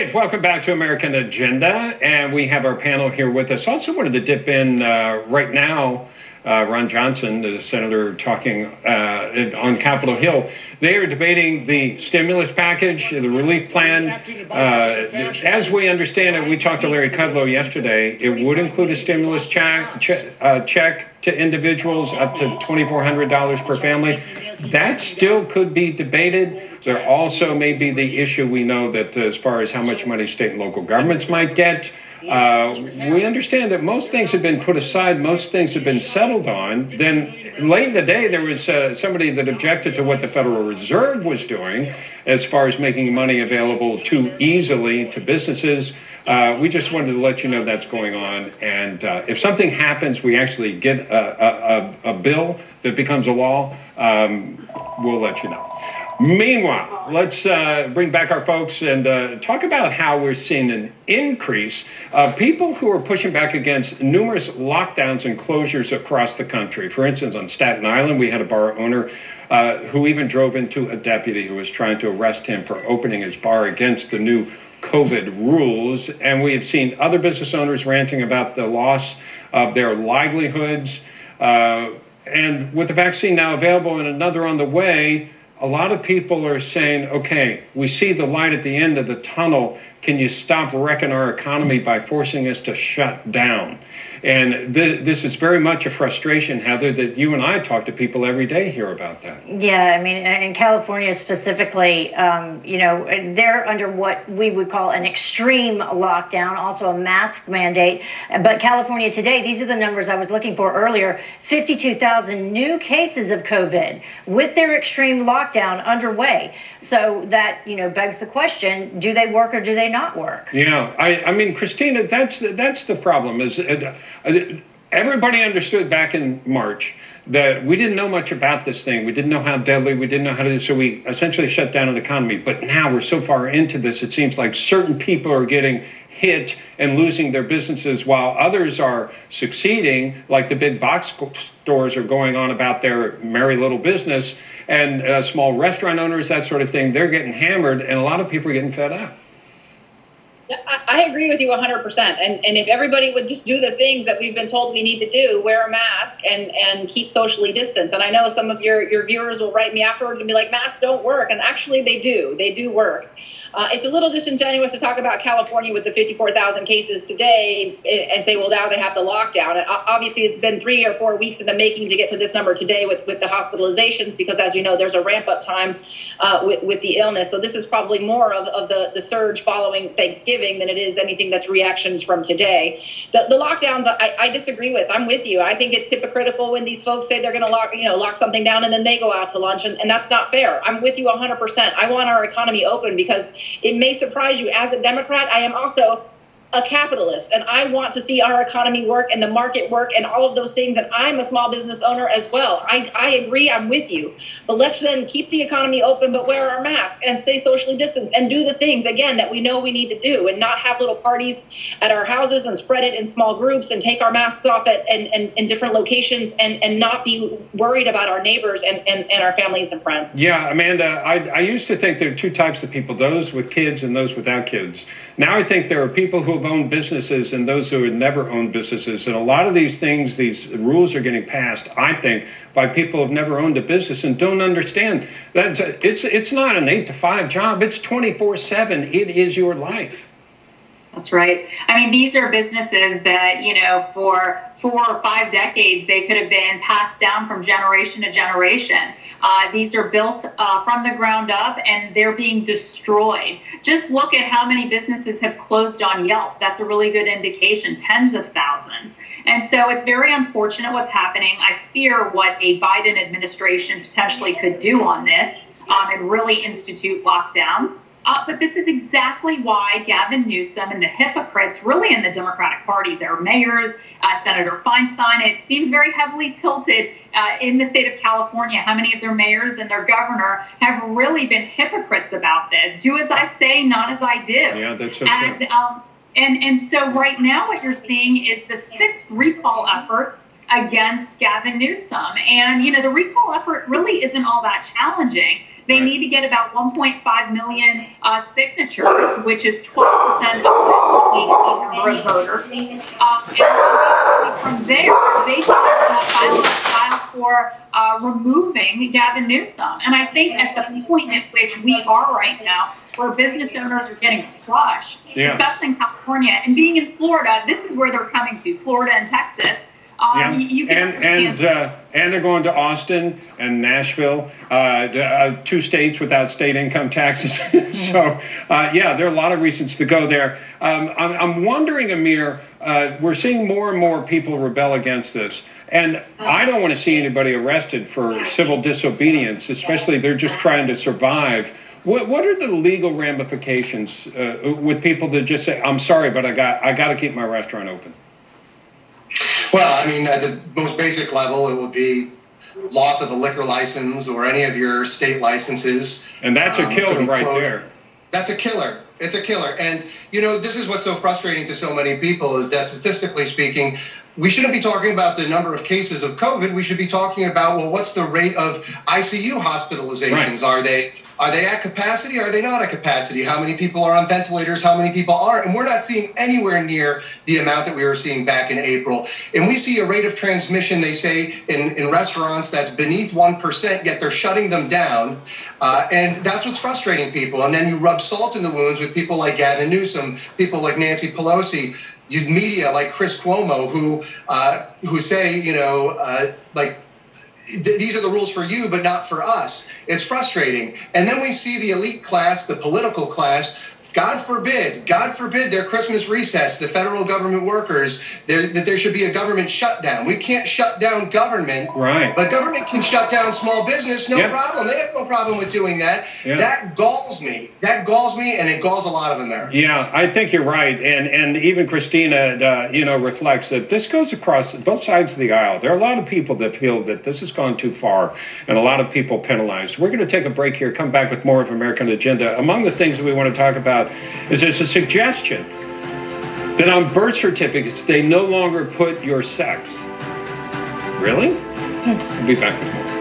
right, welcome back to American Agenda, and we have our panel here with us. Also wanted to dip in right now, Ron Johnson, the senator, talking on Capitol Hill. They are debating the stimulus package, the relief plan. As we understand it, we talked to Larry Kudlow yesterday, it would include a stimulus check to individuals up to $2,400 per family. That still could be debated. There also may be the issue, we know that as far as how much money state and local governments might get. We understand that most things have been put aside, most things have been settled on. Then late in the day, there was somebody that objected to what the Federal Reserve was doing as far as making money available too easily to businesses. We just wanted to let you know that's going on. And if something happens, we actually get a bill that becomes a law, we'll let you know. Meanwhile, let's bring back our folks and talk about how we're seeing an increase of people who are pushing back against numerous lockdowns and closures across the country. For instance, on Staten Island, we had a bar owner who even drove into a deputy who was trying to arrest him for opening his bar against the new COVID rules. And we have seen other business owners ranting about the loss of their livelihoods. And with the vaccine now available and another on the way, a lot of people are saying, okay, we see the light at the end of the tunnel. Can you stop wrecking our economy by forcing us to shut down? And this is very much a frustration, Heather, that you and I talk to people every day here about that. Yeah, I mean, in California specifically, they're under what we would call an extreme lockdown, also a mask mandate. But California today, these are the numbers I was looking for earlier, 52,000 new cases of COVID with their extreme lockdown underway. So that, begs the question, do they work or do they not work? Yeah, I mean, Christina, that's the problem. Is everybody understood back in March that we didn't know much about this thing. We didn't know how deadly, we didn't know how to do, so we essentially shut down the economy. But now we're so far into this, it seems like certain people are getting hit and losing their businesses while others are succeeding, like the big box stores are going on about their merry little business, and small restaurant owners, that sort of thing, they're getting hammered, and a lot of people are getting fed up. I agree with you 100%. And if everybody would just do the things that we've been told we need to do, wear a mask and keep socially distanced. And I know some of your viewers will write me afterwards and be like, masks don't work. And actually they do work. It's a little disingenuous to talk about California with the 54,000 cases today and say, well, now they have the lockdown. Obviously, it's been 3 or 4 weeks in the making to get to this number today with the hospitalizations, because as we know, there's a ramp up time with the illness. So this is probably more of the surge following Thanksgiving than it is anything that's reactions from today. The lockdowns, I disagree with. I'm with you. I think it's hypocritical when these folks say they're going to lock something down and then they go out to lunch, and that's not fair. I'm with you 100%. I want our economy open because it may surprise you. As a Democrat, I am also a capitalist, and I want to see our economy work and the market work and all of those things. And I'm a small business owner as well. I agree. I'm with you. But let's then keep the economy open, but wear our masks and stay socially distanced and do the things, again, that we know we need to do, and not have little parties at our houses and spread it in small groups and take our masks off in different locations and not be worried about our neighbors and our families and friends. Yeah, Amanda, I used to think there are two types of people, those with kids and those without kids. Now I think there are people who have owned businesses and those who have never owned businesses. And a lot of these things, these rules are getting passed, I think, by people who have never owned a business and don't understand that it's not an 8 to 5 job. It's 24/7. It is your life. That's right. I mean, these are businesses that, for 4 or 5 decades, they could have been passed down from generation to generation. These are built from the ground up, and they're being destroyed. Just look at how many businesses have closed on Yelp. That's a really good indication, tens of thousands. And so it's very unfortunate what's happening. I fear what a Biden administration potentially could do on this and really institute lockdowns. But this is exactly why Gavin Newsom and the hypocrites really in the Democratic Party, their mayors, Senator Feinstein, it seems very heavily tilted in the state of California. How many of their mayors and their governor have really been hypocrites about this? Do as I say, not as I do. Yeah, that's so true. And so right now what you're seeing is the 6th recall effort against Gavin Newsom. And, the recall effort really isn't all that challenging. They Right. need to get about 1.5 million signatures, which is 12% of the number of voters. And from there, they can file for removing Gavin Newsom. And I think at the point at which we are right now, where business owners are getting crushed, Yeah. especially in California, and being in Florida, this is where they're coming to, Florida and Texas. Yeah. You can understand. And they're going to Austin and Nashville, two states without state income taxes. So, yeah, there are a lot of reasons to go there. I'm wondering, Amir, we're seeing more and more people rebel against this. And I don't want to see anybody arrested for civil disobedience, especially they're just trying to survive. What are the legal ramifications with people that just say, I'm sorry, but I got to keep my restaurant open? Well, I mean, at the most basic level, it would be loss of a liquor license or any of your state licenses. And that's a killer right there. That's a killer. It's a killer. And, you know, this is what's so frustrating to so many people is that statistically speaking, we shouldn't be talking about the number of cases of COVID. We should be talking about, well, what's the rate of ICU hospitalizations? Right. Are they at capacity? Are they not at capacity? How many people are on ventilators? How many people aren't? And we're not seeing anywhere near the amount that we were seeing back in April. And we see a rate of transmission, they say, in restaurants that's beneath 1%, yet they're shutting them down. And that's what's frustrating people. And then you rub salt in the wounds with people like Gavin Newsom, people like Nancy Pelosi, media like Chris Cuomo, who say, you know, these are the rules for you, but not for us. It's frustrating. And then we see the elite class, the political class, God forbid their Christmas recess, the federal government workers, that there should be a government shutdown. We can't shut down government, right? But government can shut down small business, no problem. They have no problem with doing that. Yeah. That galls me, and it galls a lot of Americans. Yeah, I think you're right. And even Christina, reflects that this goes across both sides of the aisle. There are a lot of people that feel that this has gone too far, and a lot of people penalized. We're going to take a break here, come back with more of American Agenda. Among the things that we want to talk about is there's a suggestion that on birth certificates they no longer put your sex. Really? We'll be back with more.